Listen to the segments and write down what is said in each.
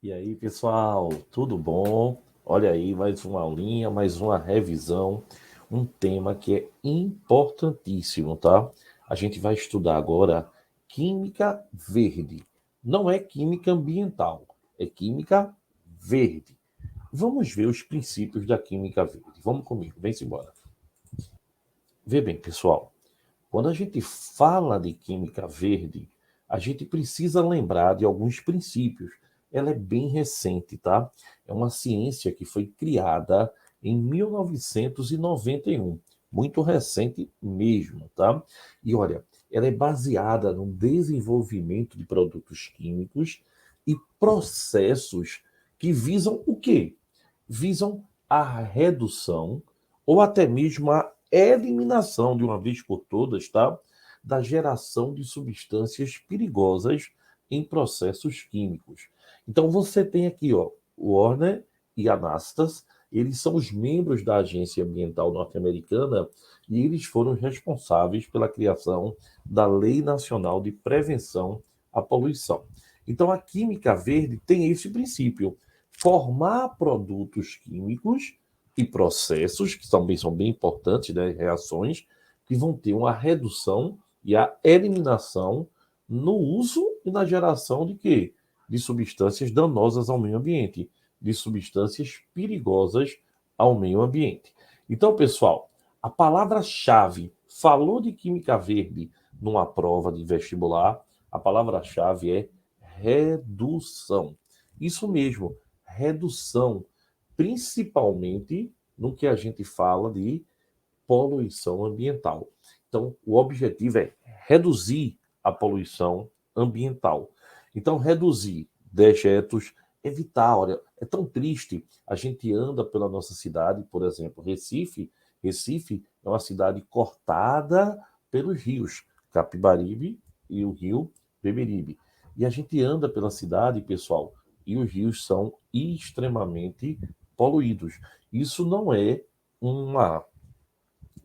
E aí, pessoal, tudo bom? Olha aí, mais uma aulinha, mais uma revisão, um tema que é importantíssimo, tá? A gente vai estudar agora química verde. Não é química ambiental, é química verde. Vamos ver os princípios da química verde. Vamos comigo, vem-se embora. Vê bem, pessoal, quando a gente fala de química verde, a gente precisa lembrar de alguns princípios. Ela é bem recente, tá? É uma ciência que foi criada em 1991, muito recente mesmo, tá? E olha, ela é baseada no desenvolvimento de produtos químicos e processos que visam o quê? Visam a redução ou até mesmo a eliminação de uma vez por todas, tá? Da geração de substâncias perigosas em processos químicos. Então você tem aqui, ó, o Warner e a Nastas, eles são os membros da Agência Ambiental Norte-Americana e eles foram responsáveis pela criação da Lei Nacional de Prevenção à Poluição. Então a química verde tem esse princípio: formar produtos químicos e processos, que também são bem importantes, né, reações, que vão ter uma redução e a eliminação no uso e na geração de quê? De substâncias danosas ao meio ambiente, de substâncias perigosas ao meio ambiente. Então, pessoal, a palavra-chave, falou de química verde numa prova de vestibular, a palavra-chave é redução. Isso mesmo, redução, principalmente no que a gente fala de poluição ambiental. Então, o objetivo é reduzir a poluição ambiental. Então, reduzir dejetos, evitar. Olha, é tão triste. A gente anda pela nossa cidade, por exemplo, Recife. Recife é uma cidade cortada pelos rios Capibaribe e o rio Beberibe. E a gente anda pela cidade, pessoal, e os rios são extremamente poluídos. Isso não é uma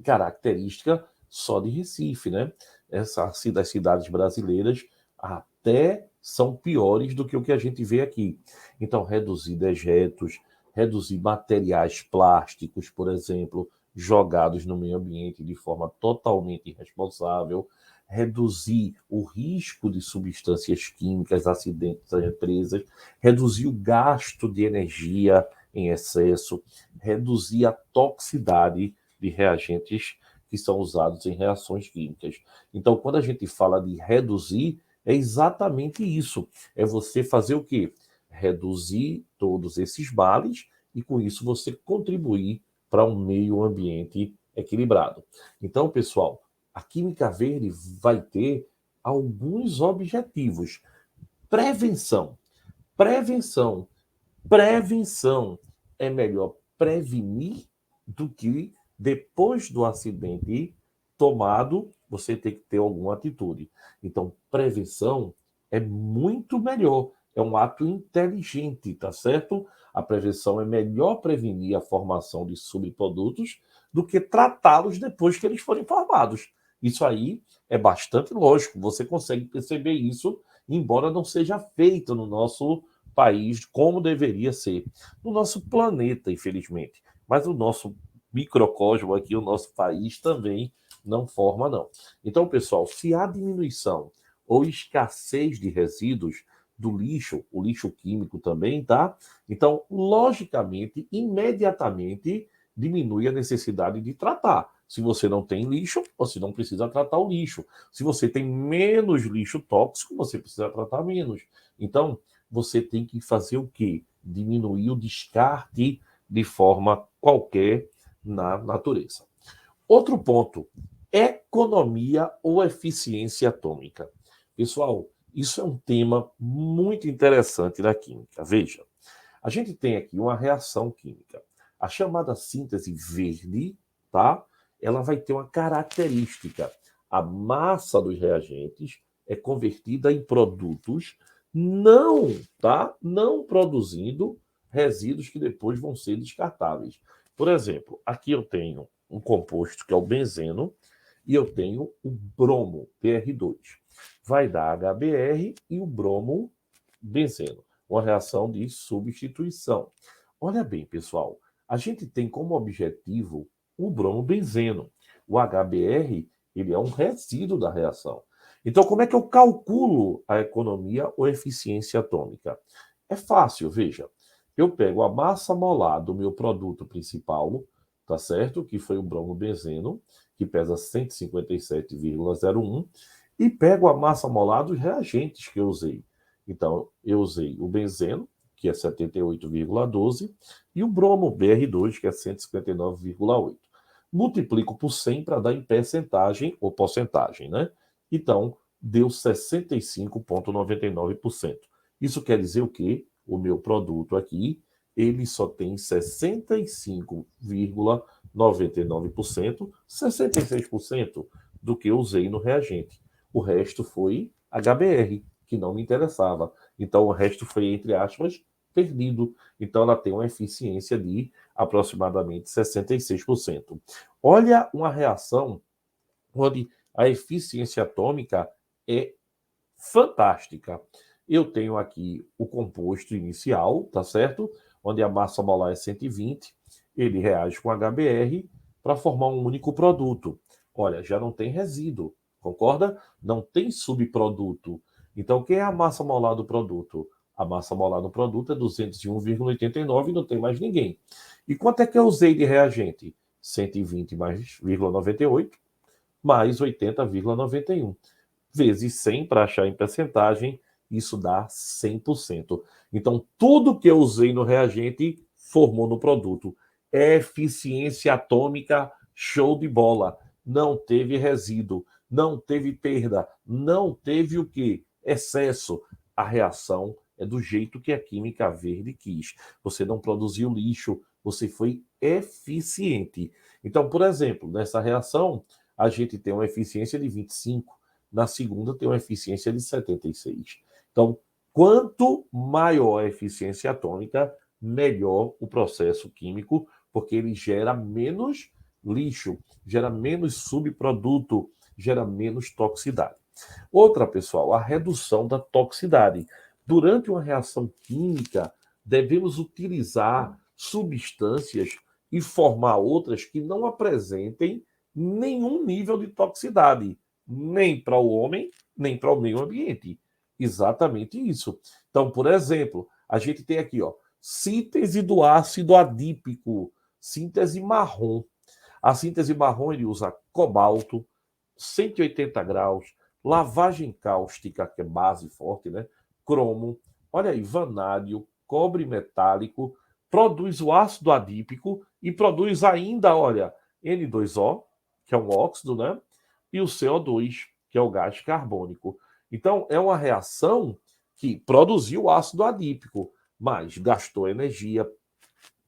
característica só de Recife, né? Das cidades brasileiras até são piores do que o que a gente vê aqui. Então, reduzir dejetos, reduzir materiais plásticos, por exemplo, jogados no meio ambiente de forma totalmente irresponsável, reduzir o risco de substâncias químicas, acidentes às empresas, reduzir o gasto de energia em excesso, reduzir a toxicidade de reagentes que são usados em reações químicas. Então, quando a gente fala de reduzir, é exatamente isso. É você fazer o quê? Reduzir todos esses males e, com isso, você contribuir para um meio ambiente equilibrado. Então, pessoal, a química verde vai ter alguns objetivos. Prevenção. Prevenção. Prevenção. É melhor prevenir do que depois do acidente tomado, você tem que ter alguma atitude. Então, prevenção é muito melhor. É um ato inteligente, tá certo? A prevenção é melhor prevenir a formação de subprodutos do que tratá-los depois que eles forem formados. Isso aí é bastante lógico. Você consegue perceber isso, embora não seja feito no nosso país como deveria ser. No nosso planeta, infelizmente. Mas o nosso microcosmo aqui, o nosso país também não forma, não. Então, pessoal, se há diminuição ou escassez de resíduos do lixo, o lixo químico também, tá? Então, logicamente, imediatamente diminui a necessidade de tratar. Se você não tem lixo, você não precisa tratar o lixo. Se você tem menos lixo tóxico, você precisa tratar menos. Então, você tem que fazer o quê? Diminuir o descarte de forma qualquer na natureza. Outro ponto, economia ou eficiência atômica. Pessoal, isso é um tema muito interessante da química. Veja, a gente tem aqui uma reação química. A chamada síntese verde, tá? Ela vai ter uma característica. A massa dos reagentes é convertida em produtos não, tá? Não produzindo resíduos que depois vão ser descartáveis. Por exemplo, aqui eu tenho um composto que é o benzeno e eu tenho o bromo, BR2. Vai dar HBr e o bromo benzeno. uma reação de substituição. Olha bem, pessoal, a gente tem como objetivo o bromobenzeno. O HBr, ele é um resíduo da reação. Então, como é que eu calculo a economia ou eficiência atômica? É fácil, veja. Eu pego a massa molar do meu produto principal, tá certo? Que foi o bromobenzeno, que pesa 157,01, e pego a massa molar dos reagentes que eu usei. Então, eu usei o benzeno, que é 78,12, e o bromo BR2, que é 159,8. Multiplico por 100 para dar em percentagem ou porcentagem, né? Então, deu 65,99%. Isso quer dizer o quê? O meu produto aqui, ele só tem 65,99%, 66% do que eu usei no reagente. O resto foi HBr, que não me interessava. Então, o resto foi, entre aspas, perdido. Então, ela tem uma eficiência de aproximadamente 66%. Olha uma reação onde a eficiência atômica é fantástica. Eu tenho aqui o composto inicial, tá certo? Onde a massa molar é 120, ele reage com HBr para formar um único produto. Olha, já não tem resíduo, concorda? Não tem subproduto. Então, quem é a massa molar do produto? A massa molar do produto é 201,89 e não tem mais ninguém. E quanto é que eu usei de reagente? 120 mais 98 mais 80,91 vezes 100 para achar em percentagem, isso dá 100%. Então, tudo que eu usei no reagente formou no produto. Eficiência atômica, show de bola. Não teve resíduo, não teve perda, não teve o quê? Excesso. A reação é do jeito que a química verde quis. Você não produziu lixo, você foi eficiente. Então, por exemplo, nessa reação, a gente tem uma eficiência de 25, na segunda tem uma eficiência de 76. Então, quanto maior a eficiência atômica, melhor o processo químico, porque ele gera menos lixo, gera menos subproduto, gera menos toxicidade. Outra, pessoal, a redução da toxicidade. Durante uma reação química, devemos utilizar substâncias e formar outras que não apresentem nenhum nível de toxicidade, nem para o homem, nem para o meio ambiente. Exatamente isso. Então, por exemplo, a gente tem aqui, ó, síntese do ácido adípico, síntese marrom. A síntese marrom ele usa cobalto, 180 graus, lavagem cáustica, que é base forte, né? Cromo, olha aí, vanádio, cobre metálico, produz o ácido adípico e produz ainda, olha, N2O, que é um óxido, né? E o CO2, que é o gás carbônico. Então, é uma reação que produziu ácido adípico, mas gastou energia,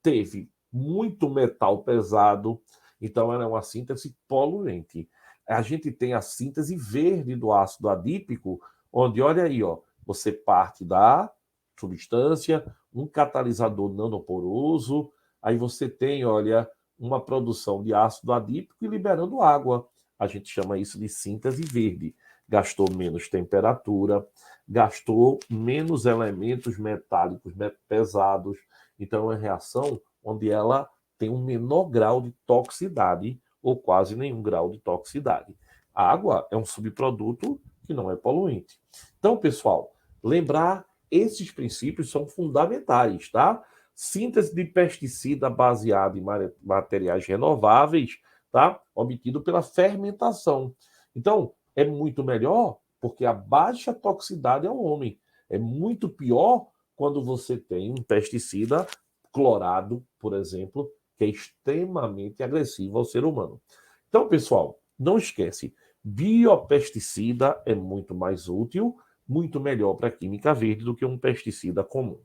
teve muito metal pesado, então ela é uma síntese poluente. A gente tem a síntese verde do ácido adípico, onde, olha aí, ó, você parte da substância, um catalisador nanoporoso, aí você tem, olha, uma produção de ácido adípico e liberando água. A gente chama isso de síntese verde. Gastou menos temperatura, gastou menos elementos metálicos pesados. Então, é uma reação onde ela tem um menor grau de toxicidade ou quase nenhum grau de toxicidade. A água é um subproduto que não é poluente. Então, pessoal, lembrar esses princípios são fundamentais, tá? Síntese de pesticida baseado em materiais renováveis, tá? Obtido pela fermentação. Então, é muito melhor porque a baixa toxicidade é o homem. É muito pior quando você tem um pesticida clorado, por exemplo, que é extremamente agressivo ao ser humano. Então, pessoal, não esquece, biopesticida é muito mais útil, muito melhor para a química verde do que um pesticida comum.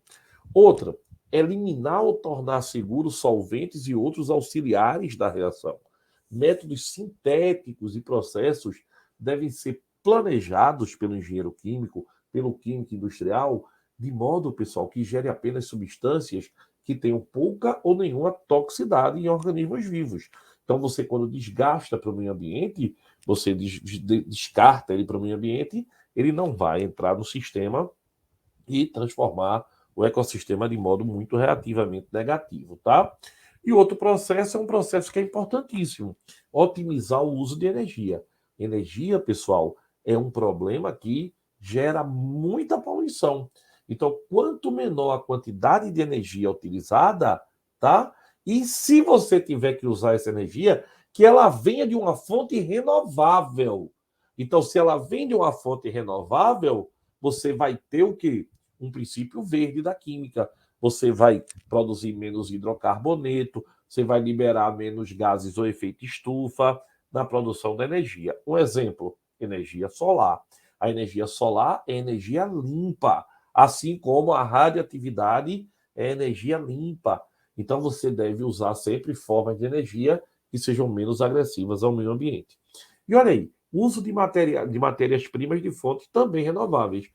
Outra, eliminar ou tornar seguros solventes e outros auxiliares da reação. Métodos sintéticos e processos devem ser planejados pelo engenheiro químico, pelo químico industrial, de modo, pessoal, que gere apenas substâncias que tenham pouca ou nenhuma toxicidade em organismos vivos. Então, você, quando desgasta para o meio ambiente, você descarta ele para o meio ambiente, ele não vai entrar no sistema e transformar o ecossistema de modo muito relativamente negativo, tá? E outro processo é um processo que é importantíssimo, otimizar o uso de energia. Energia, pessoal, é um problema que gera muita poluição. Então, quanto menor a quantidade de energia utilizada, tá? E se você tiver que usar essa energia, que ela venha de uma fonte renovável. Então, se ela vem de uma fonte renovável, você vai ter o quê? Um princípio verde da química. Você vai produzir menos hidrocarboneto, você vai liberar menos gases do efeito estufa na produção da energia. Um exemplo, energia solar. A energia solar é energia limpa, assim como a radioatividade é energia limpa. Então, você deve usar sempre formas de energia que sejam menos agressivas ao meio ambiente. E olha aí, uso de matérias-primas de fontes também renováveis.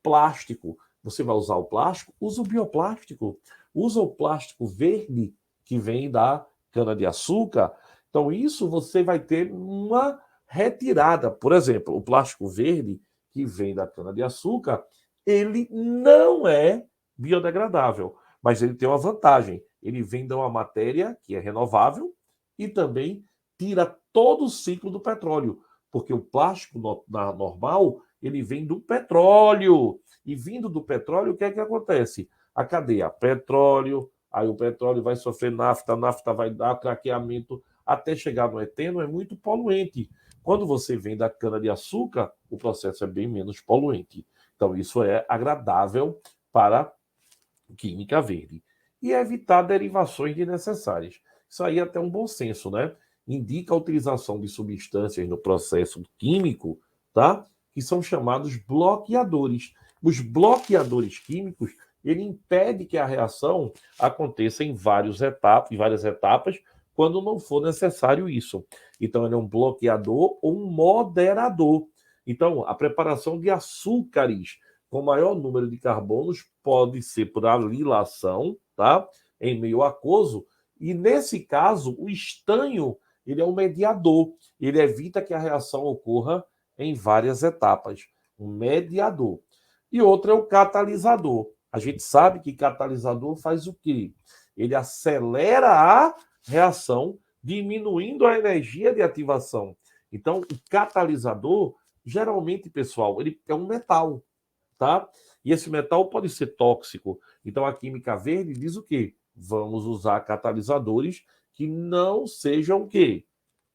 Plástico. Você vai usar o plástico? Usa o bioplástico. Usa o plástico verde que vem da cana-de-açúcar. Então, isso você vai ter uma retirada. Por exemplo, o plástico verde que vem da cana-de-açúcar, ele não é biodegradável, mas ele tem uma vantagem. Ele vem de uma matéria que é renovável e também tira todo o ciclo do petróleo, porque o plástico normal, ele vem do petróleo. E vindo do petróleo, o que é que acontece? A cadeia petróleo, aí o petróleo vai sofrer nafta, a nafta vai dar craqueamento até chegar no eteno, é muito poluente. Quando você vem da cana-de-açúcar, o processo é bem menos poluente. Então, isso é agradável para a química verde. E evitar derivações desnecessárias. Isso aí é até um bom senso, né? Indica a utilização de substâncias no processo químico, tá? Que são chamados bloqueadores. Os bloqueadores químicos, ele impede que a reação aconteça em várias etapas, quando não for necessário isso. Então, ele é um bloqueador ou um moderador. Então, a preparação de açúcares com maior número de carbonos pode ser por alilação, tá? Em meio aquoso, e nesse caso, o estanho, ele é um mediador, ele evita que a reação ocorra em várias etapas, um mediador. E outro é o catalisador. A gente sabe que catalisador faz o quê? Ele acelera a reação, diminuindo a energia de ativação. Então, o catalisador, geralmente, pessoal, ele é um metal, tá? E esse metal pode ser tóxico. Então a química verde diz o quê? Vamos usar catalisadores que não sejam o quê?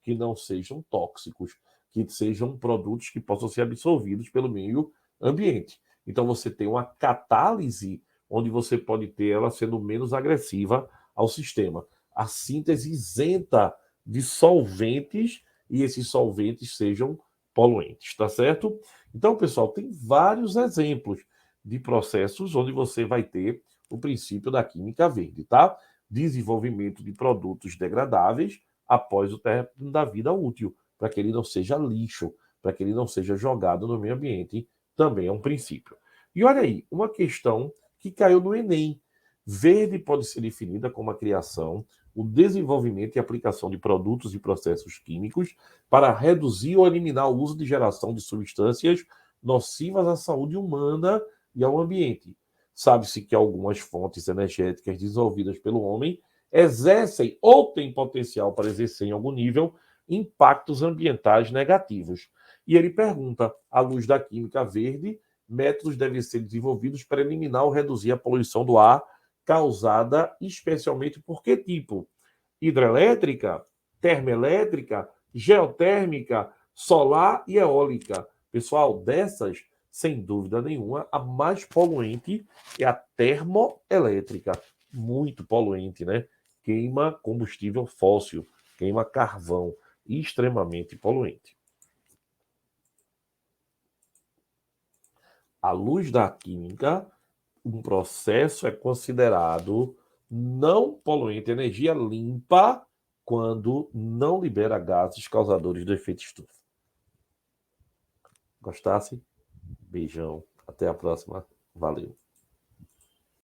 Que não sejam tóxicos, que sejam produtos que possam ser absorvidos pelo meio ambiente. Então você tem uma catálise onde você pode ter ela sendo menos agressiva ao sistema. A síntese isenta de solventes e esses solventes sejam poluentes, tá certo? Então, pessoal, tem vários exemplos de processos onde você vai ter o princípio da química verde, tá? Desenvolvimento de produtos degradáveis após o término da vida útil, para que ele não seja lixo, para que ele não seja jogado no meio ambiente, também é um princípio. E olha aí, uma questão que caiu no Enem. Verde pode ser definida como a criação, o desenvolvimento e aplicação de produtos e processos químicos para reduzir ou eliminar o uso de geração de substâncias nocivas à saúde humana e ao ambiente. Sabe-se que algumas fontes energéticas desenvolvidas pelo homem exercem ou têm potencial para exercer em algum nível impactos ambientais negativos. E ele pergunta, à luz da química verde, métodos devem ser desenvolvidos para eliminar ou reduzir a poluição do ar causada especialmente por que tipo? Hidrelétrica, termoelétrica, geotérmica, solar e eólica. Pessoal, dessas, sem dúvida nenhuma, a mais poluente é a termoelétrica. Muito poluente, né? Queima combustível fóssil, queima carvão, extremamente poluente. À luz da química, um processo é considerado não poluente, energia limpa, quando não libera gases causadores do efeito estufa. Gostasse? Beijão. Até a próxima. Valeu.